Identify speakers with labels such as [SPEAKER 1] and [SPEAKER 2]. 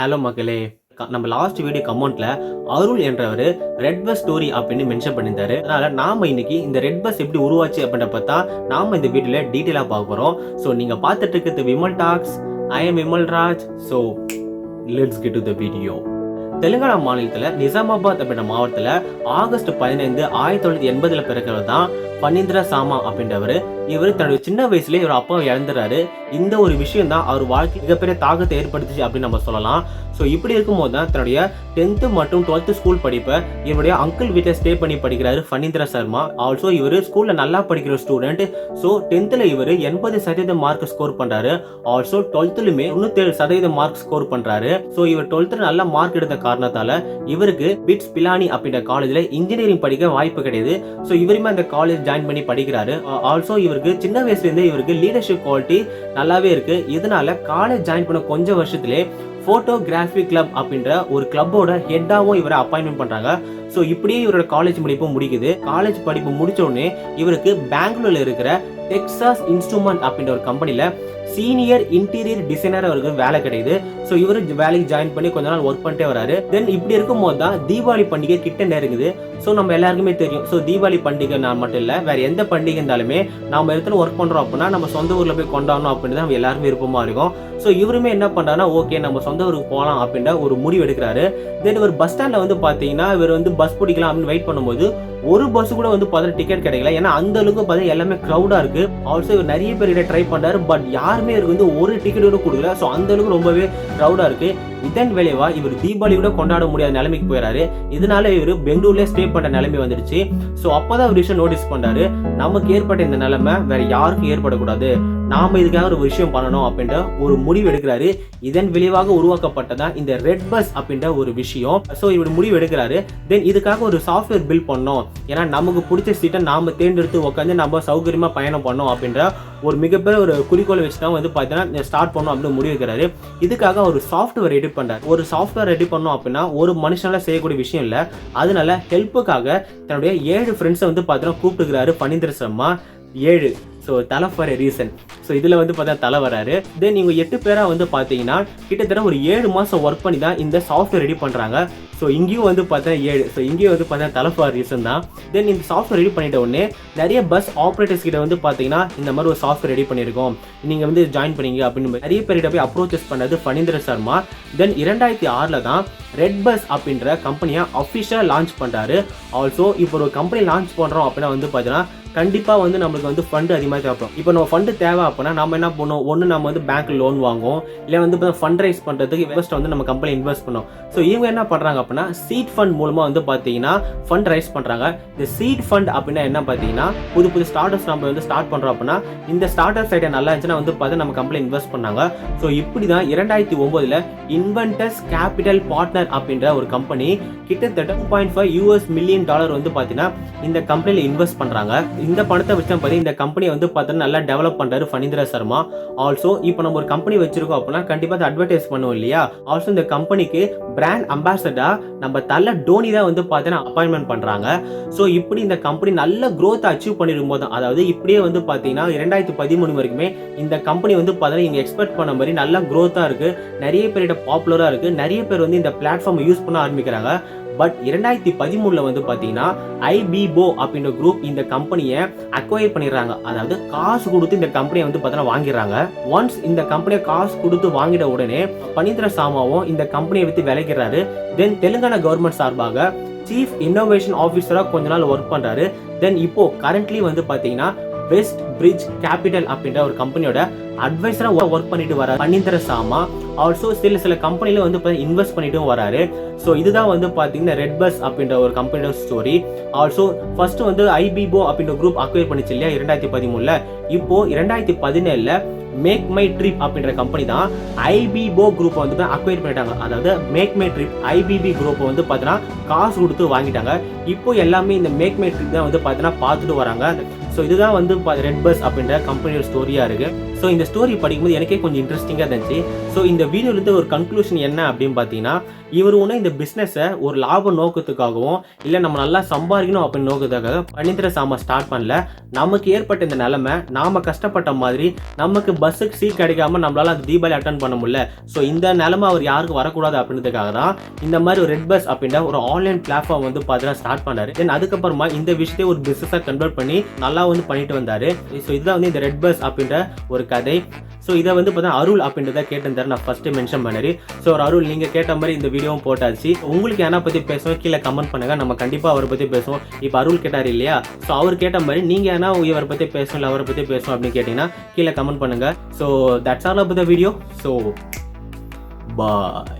[SPEAKER 1] Hello மக்களே, நம்ம last video கமெண்ட்ல அருள் என்றவர் ரெட் பஸ் ஸ்டோரி அப்படின்னு மென்ஷன் பண்ணியிருந்தாரு. அதனால நாம இன்னைக்கு இந்த ரெட் பஸ் எப்படி உருவாச்சு அப்படின்ற பார்த்தா நாம இந்த வீடியோல டீட்டெயிலா பார்க்க போறோம். ஸோ நீங்க பார்த்துட்டு இருக்கிறது Vimal talks. I am Vimal Raj. So let's get to the video. Telangana மாநிலத்தில் நிசாமாபாத் அப்படின்ற மாவட்டத்தில் ஆகஸ்ட் 15 1980 பிறக்கிறவர் தான் பனீந்திர சாமா அப்படின்றவர். இவர் தன்னுடைய சின்ன வயசுல இவர் அப்பாவை இழந்துறாரு. இந்த ஒரு விஷயம் தான் அவர் வாழ்க்கை மிகப்பெரிய தாக்கத்தை ஏற்படுத்துச்சு அப்படின்னு நம்ம சொல்லலாம். ஸோ இப்படி இருக்கும்போது தான் தன்னுடைய 10th மற்றும் 12th ஸ்கூல் படிப்பை இவருடைய அங்கிள் வீட்டை ஸ்டே பண்ணி படிக்கிறாரு பனீந்திர சர்மா. ஆல்சோ இவர் ஸ்கூல்ல நல்லா படிக்கிற ஸ்டூடெண்ட். ஸோ 10th இவர் 80% மார்க் ஸ்கோர் பண்றாரு. ஆல்சோ 12லுமே 97% மார்க் ஸ்கோர் பண்றாரு. ஸோ இவர் 12th நல்ல மார்க் எடுத்த காரணத்தால இவருக்கு பிட்ஸ் பிலானி அப்படின்ற காலேஜ்ல இன்ஜினியரிங் படிக்க வாய்ப்பு கிடையாது. ஸோ இவருமே அந்த காலேஜ் ஜாயின் பண்ணி படிக்கிறாரு. ஆல்சோ இவருக்கு சின்ன வயசுல இருந்தே இவருக்கு லீடர்ஷிப் குவாலிட்டி நல்லாவே இருக்கு. இதனால காலேஜ் ஜாயின் பண்ண கொஞ்சம் வருஷத்திலே போட்டோகிராஃபி கிளப் அப்படின்ற ஒரு கிளப்போட ஹெட்டாவும் இவரை அப்பாயின்மெண்ட் பண்றாங்க. ஸோ இப்படியே இவரோட காலேஜ் படிப்பு முடிக்குது. காலேஜ் படிப்பு முடிச்ச உடனே இவருக்கு பெங்களூர்ல இருக்கிற டெக்சாஸ் இன்ஸ்ட்ருமெண்ட் அப்படின்ற ஒரு கம்பெனில சீனியர் இன்டீரியர் டிசைனர் அவருக்கு வேலை கிடைக்குது. ஸோ இவரு வேலைக்கு ஜாயின் பண்ணி கொஞ்ச நாள் ஒர்க் பண்ணிட்டே வராரு. தென் இப்படி இருக்கும் போது தான் தீபாவளி பண்டிகை கிட்ட நெருங்குது. ஸோ நம்ம எல்லாருக்குமே தெரியும். ஸோ தீபாவளி பண்டிகை நான் மட்டும் இல்லை, வேற எந்த பண்டிகை இருந்தாலுமே நம்ம இடத்துல ஒர்க் பண்றோம் அப்படின்னா நம்ம சொந்த ஊர்ல போய் கொண்டாடணும் அப்படின்னு நம்ம எல்லாருமே விருப்பமா இருக்கும். ஸோ இவருமே என்ன பண்றாருன்னா, ஓகே நம்ம சொந்த ஊருக்கு போகலாம் அப்படின்ற ஒரு முடிவு எடுக்கிறாரு. தென் ஒரு பஸ் ஸ்டாண்ட்ல வந்து பாத்தீங்கன்னா இவர் வந்து பஸ் பிடிக்கலாம் அப்படின்னு வெயிட் பண்ணும்போது ஒரு பஸ் கூட வந்து பார்த்தா டிக்கெட் கிடைக்கல. ஏன்னா அந்த அளவுக்கு பார்த்தா எல்லாமே க்ரௌடா இருக்கு. ஆல்சோ இவர் நிறைய பேர்கிட்ட ட்ரை பண்றாரு. பட் யாருமே இவருக்கு வந்து ஒரு டிக்கெட் கூட கொடுக்கல. ஸோ அந்த அளவுக்கு ரொம்பவே க்ரௌடா இருக்கு. இதன் விளைவா இவர் தீபாவளி கூட கொண்டாட முடியாத நிலைமைக்கு போயிறாரு. இதனால இவர் பெங்களூர்ல ஸ்டே பண்ற நிலைமை வந்துருச்சு. ஸோ அப்பதான் ஒரு விஷயம் நோட்டீஸ் பண்றாரு, நமக்கு ஏற்பட்ட இந்த நிலைமை வேற யாருக்கும் ஏற்படக்கூடாது, நாம இதுக்காக ஒரு விஷயம் பண்ணணும் அப்படின்ற ஒரு முடிவு எடுக்கிறாரு. இதன் விளைவாக உருவாக்கப்பட்டதான் இந்த ரெட் பஸ் அப்படின்ற ஒரு விஷயம். ஸோ இவர் முடிவு எடுக்கிறாரு. தென் இதுக்காக ஒரு சாஃப்ட்வேர் பில்ட் பண்ணோம். ஏன்னா நமக்கு பிடிச்ச சீட்டை நாம தேர்ந்தெடுத்து உட்காந்து நம்ம சௌகரியமா பயணம் பண்ணோம் அப்படின்ற ஒரு மிகப்பெரிய ஒரு குறிக்கோளை வச்சு தான் வந்து பார்த்தீங்கன்னா ஸ்டார்ட் பண்ணோம் அப்படின்னு முடிவு எடுக்கிறாரு. இதுக்காக ஒரு சாஃப்ட்வேர் ரெடி பண்றாரு. ஒரு சாஃப்ட்வேர் ரெடி பண்ணோம் அப்படின்னா ஒரு மனுஷனால செய்யக்கூடிய விஷயம் இல்லை. அதனால ஹெல்ப்புக்காக தன்னுடைய 7 ஃப்ரெண்ட்ஸை வந்து பார்த்தீங்கன்னா கூப்பிட்டுக்கிறாரு பனீந்திர சர்மா. 7. ஸோ தலை ஃபார் எ ரீசன். ஸோ இதில் வந்து பார்த்தா தலை வராரு. தென் இவங்க 8 பேரா வந்து பார்த்தீங்கன்னா கிட்டத்தட்ட ஒரு 7 மாதம் ஒர்க் பண்ணி தான் இந்த சாஃப்ட்வேர் ரெடி பண்ணுறாங்க. ஸோ இங்கேயும் வந்து பார்த்தா 7. ஸோ இங்கேயும் வந்து பார்த்தா தலை ஃபார் ரீசன் தான். தென் இந்த சாஃப்ட்வேர் ரெடி பண்ணிட்ட உடனே நிறைய பஸ் ஆப்ரேட்டர்ஸ் கிட்ட வந்து பார்த்தீங்கன்னா இந்த மாதிரி ஒரு சாஃப்ட்வேர் ரெடி பண்ணியிருக்கோம், நீங்கள் வந்து ஜாயின் பண்ணீங்க அப்படின்னு நிறைய பேர்கிட்ட போய் அப்ரோச்சஸ் பண்ணது பனீந்திர சர்மா. தென் 2006 தான் ரெட் பஸ் அப்படின்ற கம்பெனியை அஃபிஷியலாக லான்ச் பண்ணுறாரு. ஆல்சோ இப்போ ஒரு கம்பெனி லான்ச் பண்ணுறோம் அப்படின்னா வந்து பார்த்தீங்கன்னா கண்டிப்பாக வந்து நம்மளுக்கு வந்து ஃபண்டு அதிகமாக தேவைப்படும். இப்போ நம்ம ஃபண்டு தேவை அப்படின்னா நம்ம என்ன பண்ணுவோம், ஒன்று நம்ம வந்து பேங்க்ல லோன் வாங்குவோம், இல்லை வந்து ஃபண்ட் ரைஸ் பண்ணுறதுக்கு இன்வெஸ்ட் வந்து நம்ம கம்பெனி இன்வெஸ்ட் பண்ணோம். ஸோ இவங்க என்ன பண்ணுறாங்க அப்படின்னா சீட் ஃபண்ட் மூலமாக வந்து பார்த்தீங்கன்னா ஃபண்ட் ரைஸ் பண்ணுறாங்க. இந்த சீட் ஃபண்ட் அப்படின்னா என்ன பார்த்தீங்கன்னா புது ஸ்டார்டர்ஸ் நம்ம வந்து ஸ்டார்ட் பண்ணுறோம் அப்படின்னா இந்த ஸ்டார்டர் சைடை நல்லா இருந்துச்சுன்னா வந்து பார்த்து நம்ம கம்பெனி இன்வெஸ்ட் பண்ணாங்க. ஸோ இப்படி தான் 2009 இன்வென்டர்ஸ் கேபிட்டல் பார்ட்னர் அப்படின்ற ஒரு கம்பெனி கிட்டத்தட்ட $2.5 மில்லியன் வந்து பார்த்தீங்கன்னா இந்த கம்பெனியில் இன்வெஸ்ட் பண்ணுறாங்க. இந்த பணத்தை வச்சு பார்த்தீங்கன்னா இந்த கம்பெனியை வந்து பார்த்தீங்கன்னா நல்லா டெவலப் பண்றாரு பனீந்திர சர்மா. ஆல்சோ இப்போ நம்ம ஒரு கம்பெனி வச்சிருக்கோம் அப்படின்னா கண்டிப்பாக அட்வர்டைஸ் பண்ணுவோம் இல்லையா. ஆல்சோ இந்த கம்பெனிக்கு பிராண்ட் அம்பாசடரா நம்ம தல டோனி தான் வந்து பார்த்தீங்கன்னா அப்பாயின்மெண்ட் பண்றாங்க. ஸோ இப்படி இந்த கம்பெனி நல்ல growth அச்சீவ் பண்ணிருக்கும் போது, அதாவது இப்படியே வந்து பார்த்தீங்கன்னா 2013 வரைக்குமே இந்த கம்பெனி வந்து பார்த்தீங்கன்னா இங்க எக்ஸ்பெக்ட் பண்ண மாதிரி நல்ல growth-ஆ இருக்கு, நிறைய பேர்கிட்ட பாப்புலரா இருக்கு, நிறைய பேர் வந்து இந்த பிளாட்ஃபார்ம் யூஸ் பண்ண ஆரம்பிக்கிறாங்க. பட் 2013 வந்து பார்த்தீங்கன்னா ஐபிபோ அப்படின்ற குரூப் இந்த கம்பெனியை அக்வயர் பண்ணிடுறாங்க. அதாவது காசு கொடுத்து இந்த கம்பெனியை வந்து பார்த்தீங்கன்னா வாங்கிடுறாங்க. ஒன்ஸ் இந்த கம்பெனியை காசு கொடுத்து வாங்கிட உடனே பனீந்திர சாமாவும் இந்த கம்பெனியை விட்டு விலகிறாரு. தென் தெலுங்கானா கவர்மெண்ட் சார்பாக சீஃப் இன்னோவேஷன் ஆஃபீஸரா கொஞ்ச நாள் ஒர்க் பண்றாரு. தென் இப்போ கரண்ட்லி வந்து பார்த்தீங்கன்னா வெஸ்ட் பிரிட்ஜ் கேபிட்டல் அப்படின்ற ஒரு கம்பெனியோட அட்வைசரா ஒர்க் பண்ணிட்டு வராரு பனீந்திர சாமா. ஆல்சோ சில கம்பெனில வந்து இன்வெஸ்ட் பண்ணிட்டும் வராரு. ஸோ இதுதான் வந்து பார்த்தீங்கன்னா ரெட் பஸ் அப்படின்ற ஒரு கம்பெனியோட ஸ்டோரி. ஆல்சோ ஃபர்ஸ்ட் வந்து ஐபிபோ அப்படின்ற குரூப் அக்வயர் பண்ணிச்சு இல்லையா 2013. இப்போ 2017 மேக் மை ட்ரிப் அப்படின்ற கம்பெனி தான் ஐபிபோ குரூப்பை வந்து அக்வயர் பண்ணிட்டாங்க. அதாவது மேக் மை ட்ரிப் ஐபிபி குரூப்பை வந்து பார்த்தீங்கன்னா காசு கொடுத்து வாங்கிட்டாங்க. இப்போ எல்லாமே இந்த மேக் மை ட்ரிப் தான் வந்து பார்த்தீங்கன்னா பார்த்துட்டு வராங்க. ஸோ ஸோ இதுதான் வந்து ரெட் பஸ் அப்படின்ற கம்பெனியோட ஸ்டோரியாக இருக்குது. ஸோ இந்த ஸ்டோரி படிக்கும்போது எனக்கே கொஞ்சம் இன்ட்ரெஸ்டிங்காக இருந்துச்சு. ஸோ இந்த வீடியோலேருந்து ஒரு கன்க்ளூஷன் என்ன அப்படின்னு பார்த்தீங்கன்னா, இவர் ஒன்றும் இந்த பிஸ்னஸை ஒரு லாப நோக்கத்துக்காகவும் இல்லை நம்ம நல்லா சம்பாதிக்கணும் அப்படின்னு நோக்கத்துக்காக பணித்திர சாமா ஸ்டார்ட் பண்ணல. நமக்கு ஏற்பட்ட இந்த நிலைமை, நாம் கஷ்டப்பட்ட மாதிரி நமக்கு பஸ்ஸுக்கு சீட் கிடைக்காம நம்மளால அந்த தீபாவளி அட்டன் பண்ண முடியல. ஸோ இந்த நிலைமை அவர் யாருக்கும் வரக்கூடாது அப்படின்றதுக்காக தான் இந்த மாதிரி ஒரு ரெட் பஸ் அப்படின்ற ஒரு ஆன்லைன் பிளாட்ஃபார்ம் வந்து பார்த்தீங்கன்னா ஸ்டார்ட் பண்ணாரு. தென் அதுக்கப்புறமா இந்த விஷயத்தை ஒரு பிஸ்னஸாக கன்வெர்ட் பண்ணி நல்லா வந்து பண்ணிட்டு வந்தாரு. ஸோ இதுதான் வந்து இந்த ரெட் பஸ் அப்படின்ற ஒரு கதை. ஸோ இதை வந்து பார்த்தா அருள் அப்படின்றத கேட்டிருந்தாரு, நான் ஃபர்ஸ்ட் மென்ஷன் பண்ணாரு. ஸோ ஒரு அருள் நீங்கள் கேட்ட மாதிரி இந்த வீடியோவும் போட்டாச்சு. உங்களுக்கு என்ன பற்றி பேசுவோம் கீழே கமெண்ட் பண்ணுங்க, நம்ம கண்டிப்பாக அவரை பற்றி பேசுவோம். இப்போ அருள் கேட்டார் இல்லையா, ஸோ அவர் கேட்ட மாதிரி நீங்கள் என்ன இவரை பற்றி பேசணும் இல்லை அவரை பற்றி பேசணும் அப்படின்னு கேட்டிங்கன்னா கீழே கமெண்ட் பண்ணுங்க. So that's all of the video. So bye.